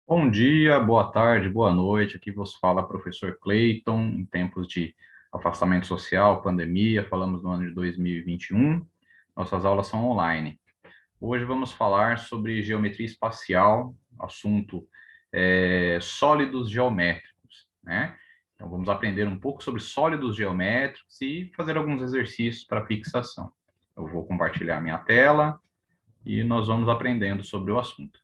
Bom dia, boa tarde, boa noite. Aqui vos fala professor Clayton, em tempos de afastamento social, pandemia, falamos no ano de 2021. Nossas aulas são online. Hoje vamos falar sobre geometria espacial, assunto sólidos geométricos, né? Então vamos aprender um pouco sobre sólidos geométricos e fazer alguns exercícios para fixação. Eu vou compartilhar minha tela e nós vamos aprendendo sobre o assunto.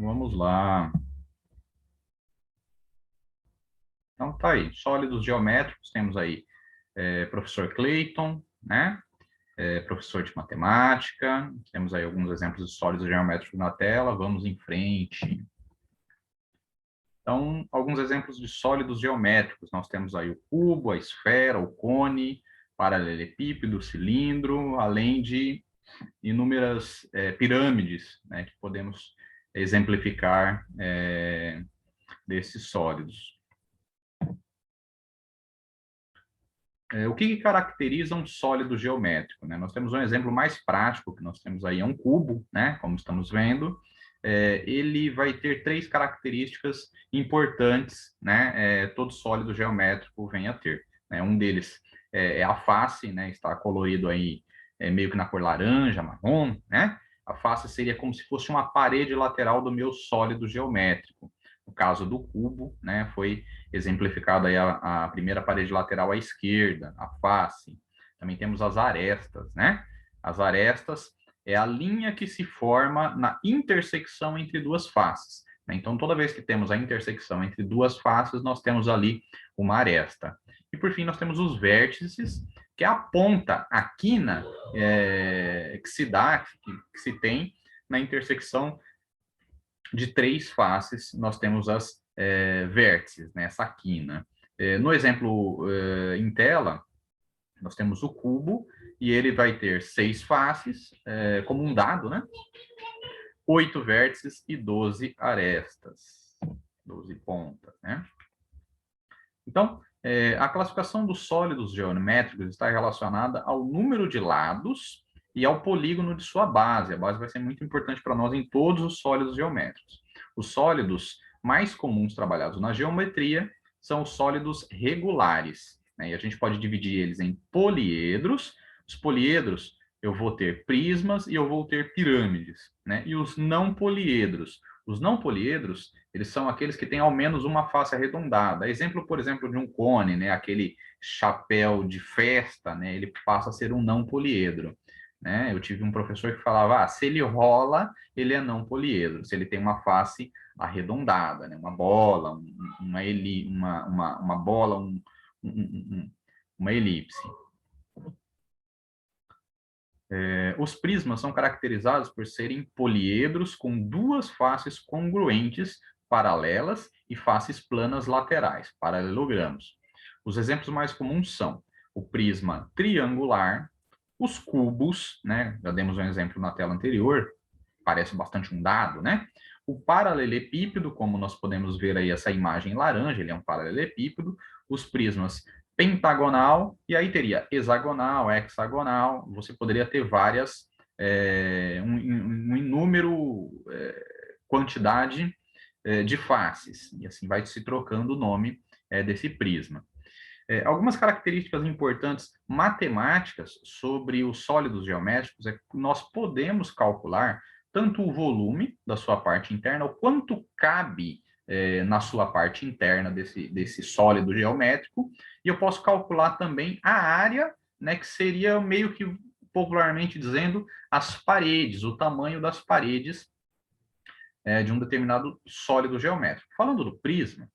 Vamos lá. Então, tá aí, sólidos geométricos, temos aí professor Clayton, né? Professor de matemática, temos aí alguns exemplos de sólidos geométricos na tela, vamos em frente. Então, alguns exemplos de sólidos geométricos, nós temos aí o cubo, a esfera, o cone, paralelepípedo, cilindro, além de inúmeras pirâmides, né, que podemos exemplificar desses sólidos. O que caracteriza um sólido geométrico, né? Nós temos um exemplo mais prático que nós temos aí, é um cubo, né? Como estamos vendo. Ele vai ter três características importantes, né? Todo sólido geométrico vem a ter, né? Um deles é a face, né? Está colorido aí meio que na cor laranja, marrom, né? A face seria como se fosse uma parede lateral do meu sólido geométrico. No caso do cubo, né? Foi exemplificado aí a primeira parede lateral à esquerda, a face. Também temos as arestas, né? As arestas é a linha que se forma na intersecção entre duas faces. Né? Então, toda vez que temos a intersecção entre duas faces, nós temos ali uma aresta. E, por fim, nós temos os vértices, que é a ponta, a quina que se dá, que se tem na intersecção de três faces, nós temos as vértices, né, essa quina. No exemplo em tela, nós temos o cubo, e ele vai ter seis faces, como um dado, né? 8 vértices e 12 arestas, 12 pontas, né? Então, a classificação dos sólidos geométricos está relacionada ao número de lados e ao polígono de sua base. A base vai ser muito importante para nós em todos os sólidos geométricos. Os sólidos mais comuns trabalhados na geometria são os sólidos regulares, né? E a gente pode dividir eles em poliedros. Os poliedros, eu vou ter prismas e eu vou ter pirâmides, né? E os não poliedros. Os não poliedros, eles são aqueles que têm ao menos uma face arredondada. Exemplo, por exemplo, de um cone, né? Aquele chapéu de festa, né? Ele passa a ser um não poliedro. Né? Eu tive um professor que falava, se ele rola, ele é não poliedro, se ele tem uma face arredondada, né? Uma bola, uma bola, uma elipse. Os prismas são caracterizados por serem poliedros com duas faces congruentes, paralelas, e faces planas laterais, paralelogramos. Os exemplos mais comuns são o prisma triangular, os cubos, né? Já demos um exemplo na tela anterior, parece bastante um dado, né? O paralelepípedo, como nós podemos ver aí essa imagem laranja, ele é um paralelepípedo. Os prismas pentagonal, e aí teria hexagonal, hexagonal, você poderia ter várias, um inúmero quantidade de faces, e assim vai se trocando o nome desse prisma. Algumas características importantes matemáticas sobre os sólidos geométricos é que nós podemos calcular tanto o volume da sua parte interna, o quanto cabe na sua parte interna desse sólido geométrico, e eu posso calcular também a área, né, que seria meio que, popularmente dizendo, as paredes, o tamanho das paredes de um determinado sólido geométrico. Falando do prisma,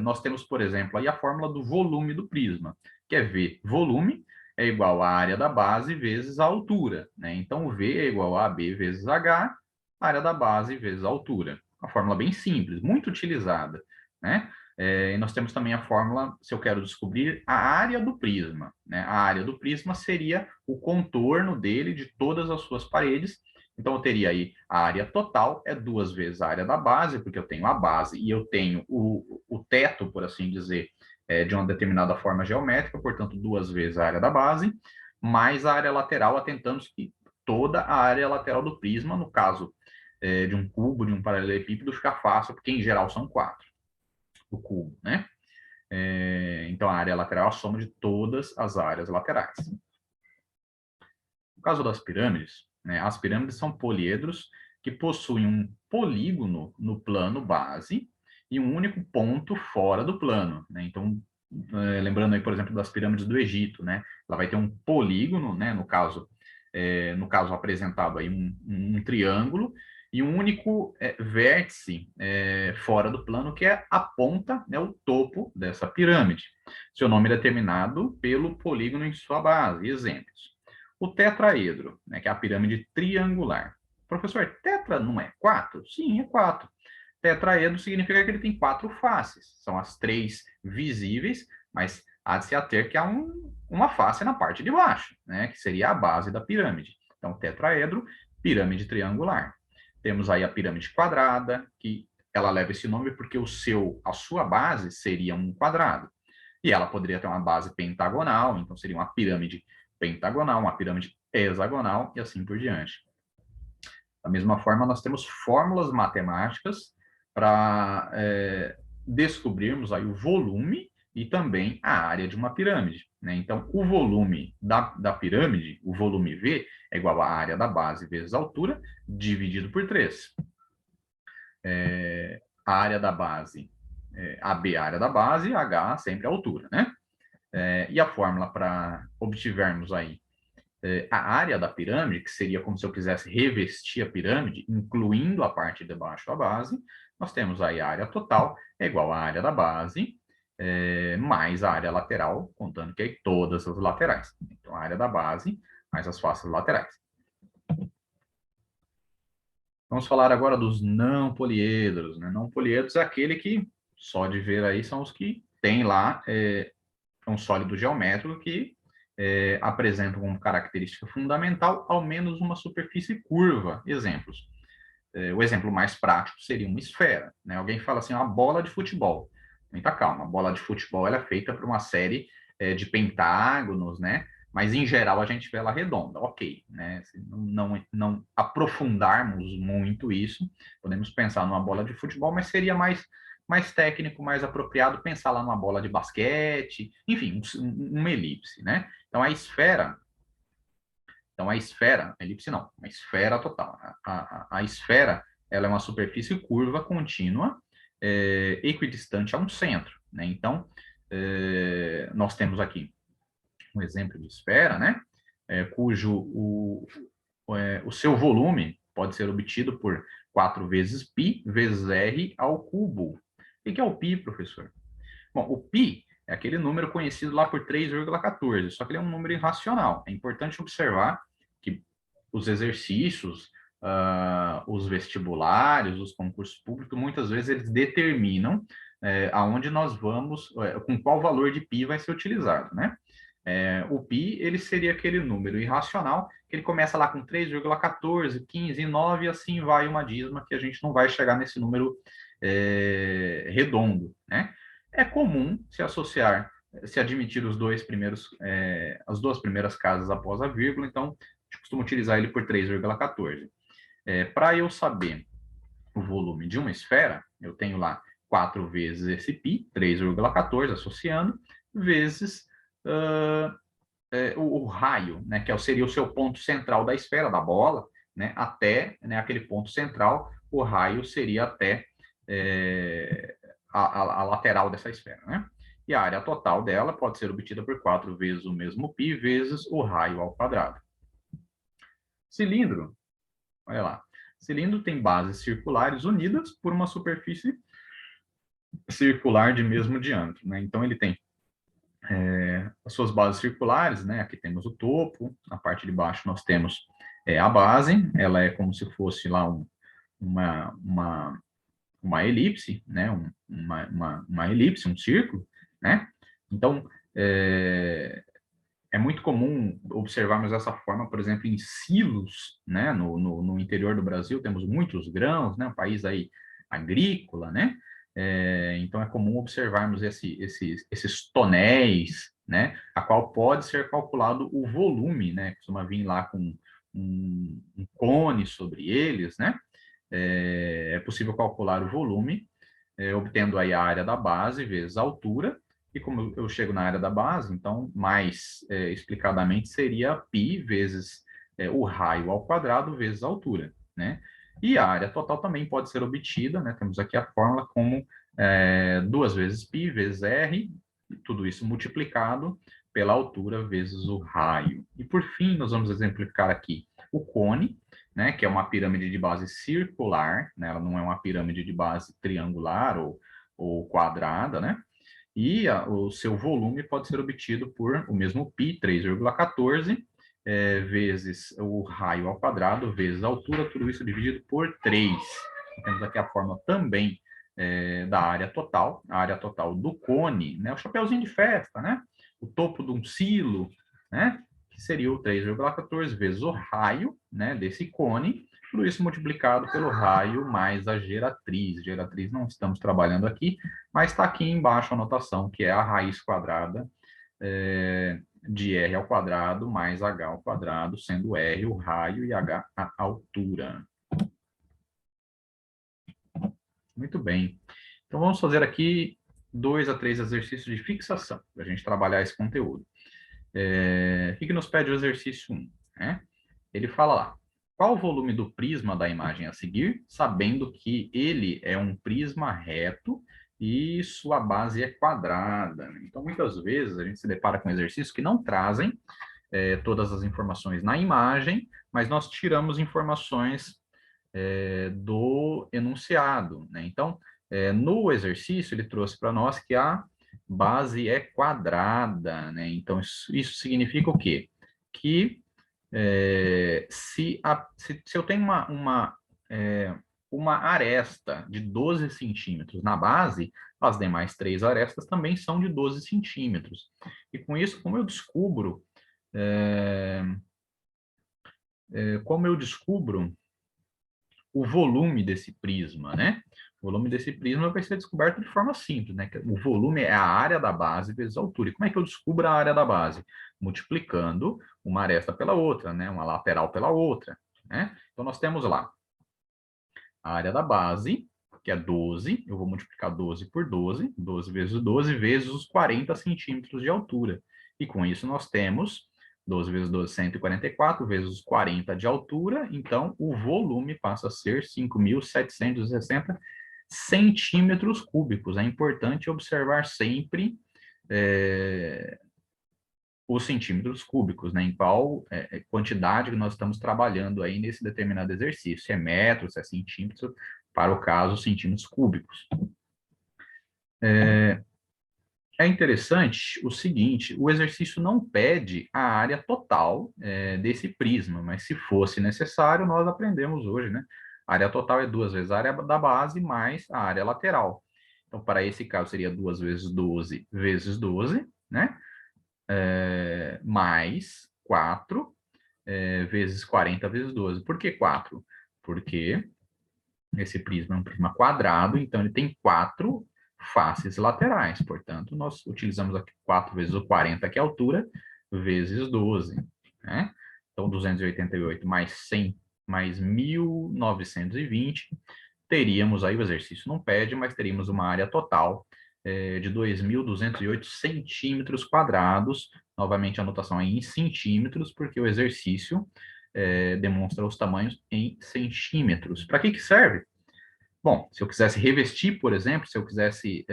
nós temos, por exemplo, aí a fórmula do volume do prisma, que é V volume é igual à área da base vezes a altura, né? Então, V é igual a AB vezes H, área da base vezes a altura. Uma fórmula bem simples, muito utilizada, né? E nós temos também a fórmula, se eu quero descobrir a área do prisma, né? A área do prisma seria o contorno dele, de todas as suas paredes. Então, eu teria aí a área total, é duas vezes a área da base, porque eu tenho a base e eu tenho o teto, por assim dizer, de uma determinada forma geométrica, portanto, 2 vezes a área da base, mais a área lateral, atentando que toda a área lateral do prisma, no caso de um cubo, de um paralelepípedo, fica fácil, porque em geral são 4, o cubo, né? Então, a área lateral é a soma de todas as áreas laterais. No caso das pirâmides, né, as pirâmides são poliedros que possuem um polígono no plano base e um único ponto fora do plano, né? Então, lembrando aí, por exemplo, das pirâmides do Egito, né? Ela vai ter um polígono, né? No caso apresentado aí um triângulo e um único vértice fora do plano, que é a ponta, né, o topo dessa pirâmide. Seu nome é determinado pelo polígono em sua base. Exemplos: o tetraedro, né, que é a pirâmide triangular. Professor, tetra não é 4? Sim, é 4. Tetraedro significa que ele tem 4 faces. São as 3 visíveis, mas há de se ater que há uma face na parte de baixo, né, que seria a base da pirâmide. Então, tetraedro, pirâmide triangular. Temos aí a pirâmide quadrada, que ela leva esse nome porque a sua base seria um quadrado. E ela poderia ter uma base pentagonal, então seria uma pirâmide pentagonal, uma pirâmide hexagonal e assim por diante. Da mesma forma, nós temos fórmulas matemáticas para descobrirmos aí o volume e também a área de uma pirâmide, né? Então, o volume da pirâmide, o volume V, é igual à área da base vezes a altura, dividido por 3. A área da base, AB a área da base, H sempre a altura, né? E a fórmula para obtivermos aí a área da pirâmide, que seria como se eu quisesse revestir a pirâmide, incluindo a parte de baixo da base, nós temos aí a área total é igual à área da base, mais a área lateral, contando que é todas as laterais. Então, a área da base mais as faces laterais. Vamos falar agora dos não poliedros, né? Não poliedros é aquele que, só de ver aí, são os que tem lá um sólido geométrico que apresentam como característica fundamental ao menos uma superfície curva. Exemplos. O exemplo mais prático seria uma esfera, né? Alguém fala assim, uma bola de futebol. Muita calma, a bola de futebol ela é feita por uma série de pentágonos, né? Mas em geral a gente vê ela redonda, ok, né? Se não aprofundarmos muito isso, podemos pensar numa bola de futebol, mas seria mais técnico, mais apropriado pensar lá numa bola de basquete, enfim, uma elipse, né? Então a esfera, elipse não, uma esfera total. A esfera, ela é uma superfície curva contínua, equidistante a um centro, né? Então, nós temos aqui um exemplo de esfera, né? Cujo o seu volume pode ser obtido por 4 vezes π vezes r ao cubo. O que é o π, professor? Bom, o π é aquele número conhecido lá por 3,14, só que ele é um número irracional. É importante observar que os exercícios, os vestibulares, os concursos públicos, muitas vezes eles determinam aonde nós vamos, com qual valor de π vai ser utilizado, né? O π, ele seria aquele número irracional, que ele começa lá com 3,14, 15, 9, e assim vai uma dízima que a gente não vai chegar nesse número redondo, né? É comum se admitir as duas primeiras casas após a vírgula, então a gente costuma utilizar ele por 3,14. Para eu saber o volume de uma esfera, eu tenho lá 4 vezes esse π, 3,14, associando, vezes o raio, né, que seria o seu ponto central da esfera, da bola, né, até aquele ponto central, o raio seria até a lateral dessa esfera, né? E a área total dela pode ser obtida por 4 vezes o mesmo π vezes o raio ao quadrado. Cilindro, olha lá. Cilindro tem bases circulares unidas por uma superfície circular de mesmo diâmetro, né? Então ele tem as suas bases circulares, né? Aqui temos o topo, na parte de baixo nós temos a base, ela é como se fosse lá uma elipse, né? Uma elipse, um círculo, né? Então, é muito comum observarmos essa forma, por exemplo, em silos, né? No interior do Brasil temos muitos grãos, né? Um país aí agrícola, né? Então, é comum observarmos esses tonéis, né, a qual pode ser calculado o volume, né, costuma vir lá com um cone sobre eles, né, é possível calcular o volume, obtendo aí a área da base vezes a altura, e como eu chego na área da base, então, mais explicadamente, seria π vezes o raio ao quadrado vezes a altura, né? E a área total também pode ser obtida, né? Temos aqui a fórmula como 2 vezes π vezes r, tudo isso multiplicado pela altura vezes o raio. E por fim, nós vamos exemplificar aqui o cone, né, que é uma pirâmide de base circular, né, ela não é uma pirâmide de base triangular ou quadrada, né, e o seu volume pode ser obtido por o mesmo π, 3,14, vezes o raio ao quadrado, vezes a altura, tudo isso dividido por 3. Temos aqui a fórmula também da área total, a área total do cone, né, o chapeuzinho de festa, né, o topo de um silo, né, que seria o 3,14 vezes o raio, né, desse cone, tudo isso multiplicado pelo raio mais a geratriz. Geratriz não estamos trabalhando aqui, mas está aqui embaixo a notação, que é a raiz quadrada de r ao quadrado mais h ao quadrado, sendo r o raio e h a altura. Muito bem. Então, vamos fazer aqui 2 a 3 exercícios de fixação, para a gente trabalhar esse conteúdo. O que nos pede o exercício 1? Né? Ele fala lá, qual o volume do prisma da imagem a seguir, sabendo que ele é um prisma reto e sua base é quadrada. Então, muitas vezes, a gente se depara com exercícios que não trazem todas as informações na imagem, mas nós tiramos informações do enunciado, né? Então, no exercício, ele trouxe para nós que a base é quadrada, né? Então, isso significa o quê? Que se eu tenho uma aresta de 12 centímetros na base, as demais 3 arestas também são de 12 centímetros. E com isso, como eu descubro o volume desse prisma, né? O volume desse prisma vai ser descoberto de forma simples, né? O volume é a área da base vezes a altura. E como é que eu descubro a área da base? Multiplicando uma aresta pela outra, né? Uma lateral pela outra, né? Então, nós temos lá a área da base, que é 12, eu vou multiplicar 12 por 12, 12 vezes os 40 centímetros de altura. E com isso nós temos 12 vezes 12, 144, vezes os 40 de altura, então o volume passa a ser 5.760 centímetros cúbicos. É importante observar sempre os centímetros cúbicos, né? Em qual quantidade que nós estamos trabalhando aí nesse determinado exercício, se é metro, se é centímetro, para o caso, centímetros cúbicos. É interessante o seguinte, o exercício não pede a área total desse prisma, mas se fosse necessário, nós aprendemos hoje, né? A área total é 2 vezes a área da base mais a área lateral. Então, para esse caso, seria 2 vezes 12 vezes 12, né? Mais 4 vezes 40 vezes 12. Por que 4? Porque esse prisma é um prisma quadrado, então ele tem 4 faces laterais. Portanto, nós utilizamos aqui 4 vezes o 40, que é a altura, vezes 12. Né? Então, 288 mais 100 mais 1920, teríamos aí, o exercício não pede, mas teríamos uma área total de 2.208 centímetros quadrados. Novamente, a anotação é em centímetros, porque o exercício demonstra os tamanhos em centímetros. Para que serve? Bom, se eu quisesse revestir, por exemplo, se eu quisesse,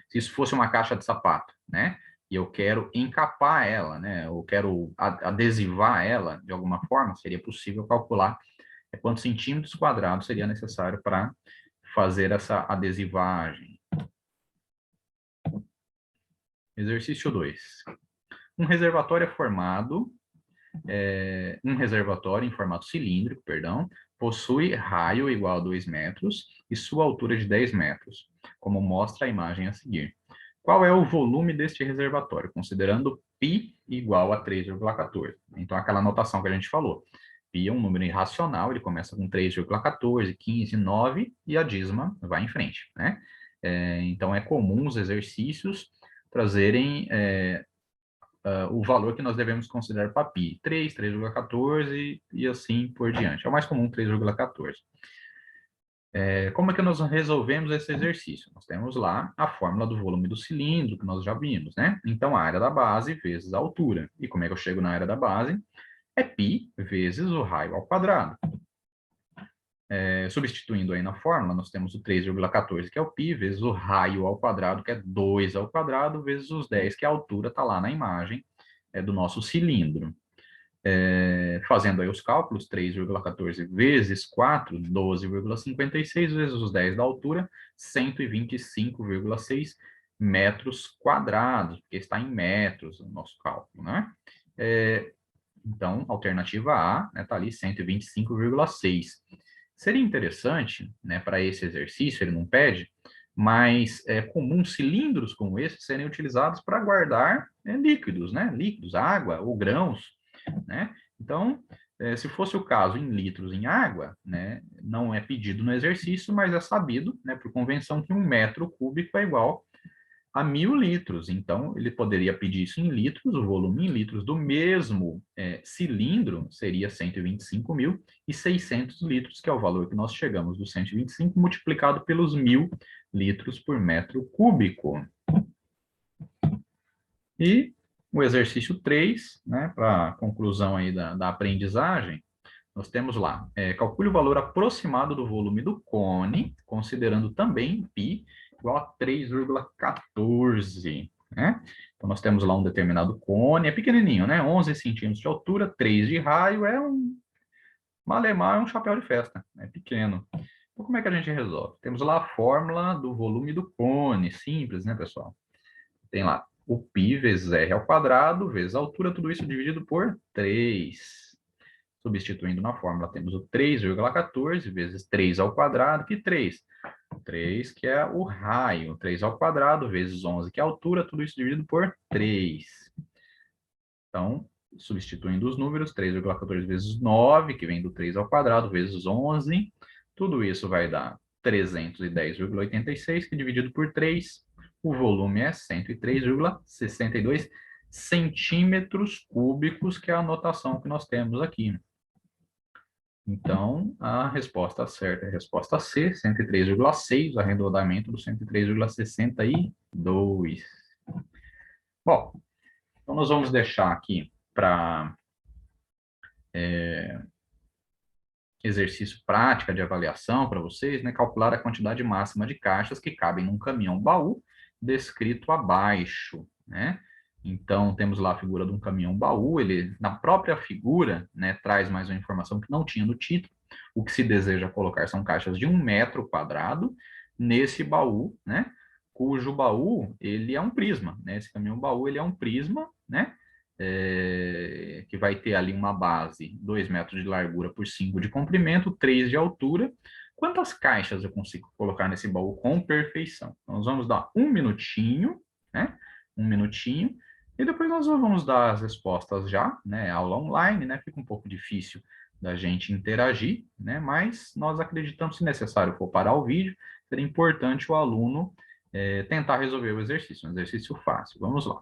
se isso fosse uma caixa de sapato, né? E eu quero encapar ela, né? Eu quero adesivar ela de alguma forma, seria possível calcular quantos centímetros quadrados seria necessário para fazer essa adesivagem. Exercício 2. Um reservatório em formato cilíndrico, possui raio igual a 2 metros e sua altura de 10 metros, como mostra a imagem a seguir. Qual é o volume deste reservatório, considerando π igual a 3,14? Então, aquela notação que a gente falou. Π é um número irracional, ele começa com 3,14, 15, 9, e a dízima vai em frente, né? Então, é comum os exercícios trazerem o valor que nós devemos considerar para π, 3, 3,14 e assim por diante. É o mais comum, 3,14. Como é que nós resolvemos esse exercício? Nós temos lá a fórmula do volume do cilindro, que nós já vimos, né? Então, a área da base vezes a altura. E como é que eu chego na área da base? É π vezes o raio ao quadrado. Substituindo aí na fórmula, nós temos o 3,14, que é o π, vezes o raio ao quadrado, que é 2 ao quadrado, vezes os 10, que a altura está lá na imagem do nosso cilindro. Fazendo aí os cálculos, 3,14 vezes 4, 12,56, vezes os 10 da altura, 125,6 metros quadrados, porque está em metros o nosso cálculo, né? Então, alternativa A, né, tá ali 125,6. Seria interessante, né, para esse exercício, ele não pede, mas é comum cilindros como esse serem utilizados para guardar líquidos, né? Líquidos, água ou grãos, né? Então, se fosse o caso em litros em água, né, não é pedido no exercício, mas é sabido, né, por convenção, que 1 metro cúbico é igual a 1.000 litros. Então, ele poderia pedir isso em litros, o volume em litros do mesmo cilindro seria 125.600 litros, que é o valor que nós chegamos do 125, multiplicado pelos 1.000 litros por metro cúbico. E o exercício 3, né, para a conclusão aí da aprendizagem, nós temos lá, calcule o valor aproximado do volume do cone, considerando também π igual a 3,14, né? Então, nós temos lá um determinado cone, é pequenininho, né? 11 centímetros de altura, 3 de raio, malemar é um chapéu de festa, é pequeno. Então, como é que a gente resolve? Temos lá a fórmula do volume do cone, simples, né, pessoal? Tem lá o π vezes r ao quadrado, vezes a altura, tudo isso dividido por 3. Substituindo na fórmula, temos o 3,14 vezes 3 ao quadrado, que 3? 3, que é o raio, 3 ao quadrado, vezes 11, que é a altura, tudo isso dividido por 3. Então, substituindo os números, 3,14 vezes 9, que vem do 3 ao quadrado, vezes 11, tudo isso vai dar 310,86, que dividido por 3, o volume é 103,62 centímetros cúbicos, que é a anotação que nós temos aqui. Então, a resposta certa é a resposta C, 103,6, o arredondamento do 103,62. Bom, então nós vamos deixar aqui para exercício prática de avaliação para vocês, né, calcular a quantidade máxima de caixas que cabem num caminhão-baú, descrito abaixo, né? Então, temos lá a figura de um caminhão-baú, ele, na própria figura, né, traz mais uma informação que não tinha no título. O que se deseja colocar são caixas de 1 metro quadrado nesse baú, né, cujo baú, ele é um prisma, né, esse caminhão-baú, ele é um prisma, né, que vai ter ali uma base, 2 metros de largura por 5 de comprimento, 3 de altura. Quantas caixas eu consigo colocar nesse baú com perfeição? Então, nós vamos dar um minutinho, né, um minutinho, e depois nós vamos dar as respostas já, né? Aula online, né? Fica um pouco difícil da gente interagir, né? Mas nós acreditamos, se necessário for parar o vídeo, seria importante o aluno tentar resolver o exercício, um exercício fácil. Vamos lá.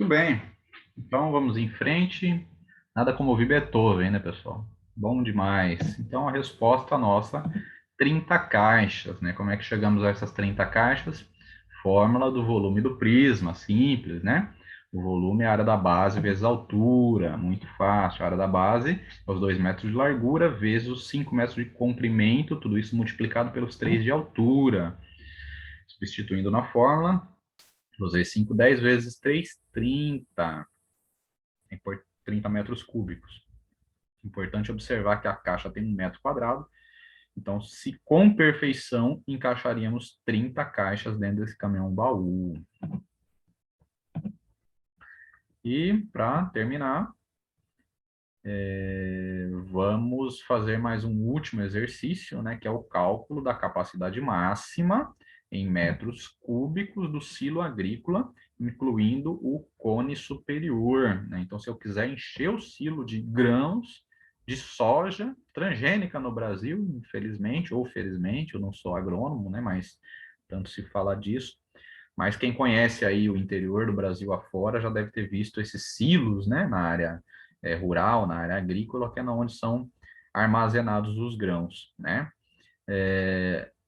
Muito bem. Então, vamos em frente. Nada como ouvir Beethoven, né, pessoal? Bom demais. Então, a resposta nossa, 30 caixas, né? Como é que chegamos a essas 30 caixas? Fórmula do volume do prisma, simples, né? O volume é a área da base vezes a altura, muito fácil. A área da base é os 2 metros de largura vezes os 5 metros de comprimento, tudo isso multiplicado pelos 3 de altura. Substituindo na fórmula, usei 5, 10 vezes 3, 30. 30 metros cúbicos. Importante observar que a caixa tem 1 metro quadrado, então, se com perfeição, encaixaríamos 30 caixas dentro desse caminhão-baú. E, para terminar, vamos fazer mais um último exercício, né, que é o cálculo da capacidade máxima em metros cúbicos do silo agrícola, incluindo o cone superior, né? Então, se eu quiser encher o silo de grãos de soja transgênica no Brasil, infelizmente ou felizmente, eu não sou agrônomo, né, mas tanto se fala disso, mas quem conhece aí o interior do Brasil afora já deve ter visto esses silos, né, na área rural, na área agrícola, que é onde são armazenados os grãos, né?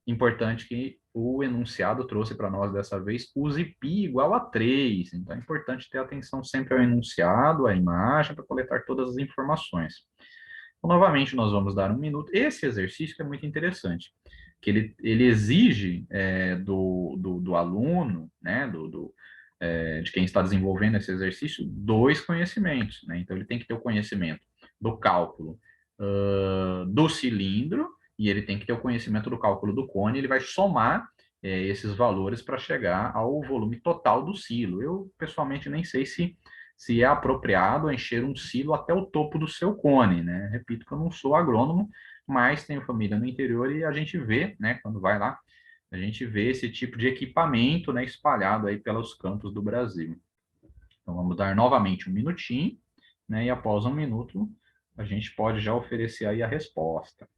Importante que o enunciado trouxe para nós dessa vez, use π igual a 3. Então, é importante ter atenção sempre ao enunciado, à imagem, para coletar todas as informações. Então, novamente, nós vamos dar 1 minuto. Esse exercício é muito interessante, que ele exige do aluno, né, de quem está desenvolvendo esse exercício, 2 conhecimentos, né? Então, ele tem que ter o conhecimento do cálculo do cilindro, e ele tem que ter o conhecimento do cálculo do cone, ele vai somar esses valores para chegar ao volume total do silo. Eu, pessoalmente, nem sei se é apropriado encher um silo até o topo do seu cone, né? Repito que eu não sou agrônomo, mas tenho família no interior e a gente vê, né, quando vai lá, a gente vê esse tipo de equipamento, né, espalhado aí pelos campos do Brasil. Então, vamos dar novamente 1 minutinho, né, e após 1 minuto, a gente pode já oferecer aí a resposta.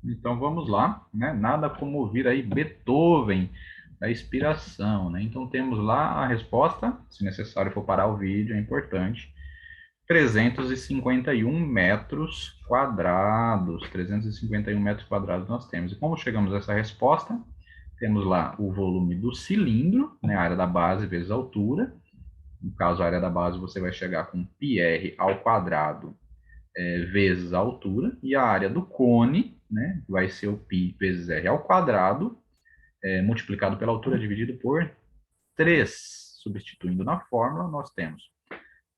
Então vamos lá, né? Nada como ouvir aí Beethoven, da inspiração, né? Então temos lá a resposta, se necessário for parar o vídeo, é importante. 351 metros quadrados. 351 metros quadrados nós temos. E como chegamos a essa resposta? Temos lá o volume do cilindro, né? A área da base vezes a altura. No caso, a área da base você vai chegar com πr ao quadrado vezes a altura, e a área do cone, né, vai ser o π vezes r ao quadrado, multiplicado pela altura dividido por 3. Substituindo na fórmula, nós temos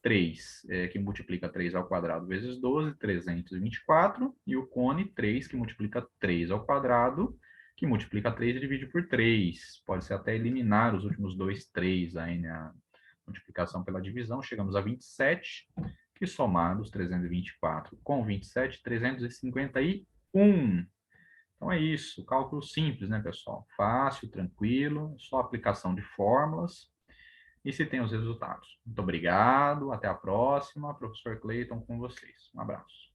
3, que multiplica 3 ao quadrado vezes 12, 324, e o cone 3, que multiplica 3 ao quadrado, que multiplica 3 e divide por 3. Pode-se até eliminar os últimos 2 3 aí na multiplicação pela divisão, chegamos a 27, que somados 324 com 27, 351. Então é isso, cálculo simples, né, pessoal? Fácil, tranquilo, só aplicação de fórmulas e se tem os resultados. Muito obrigado, até a próxima. Professor Cleiton com vocês. Um abraço.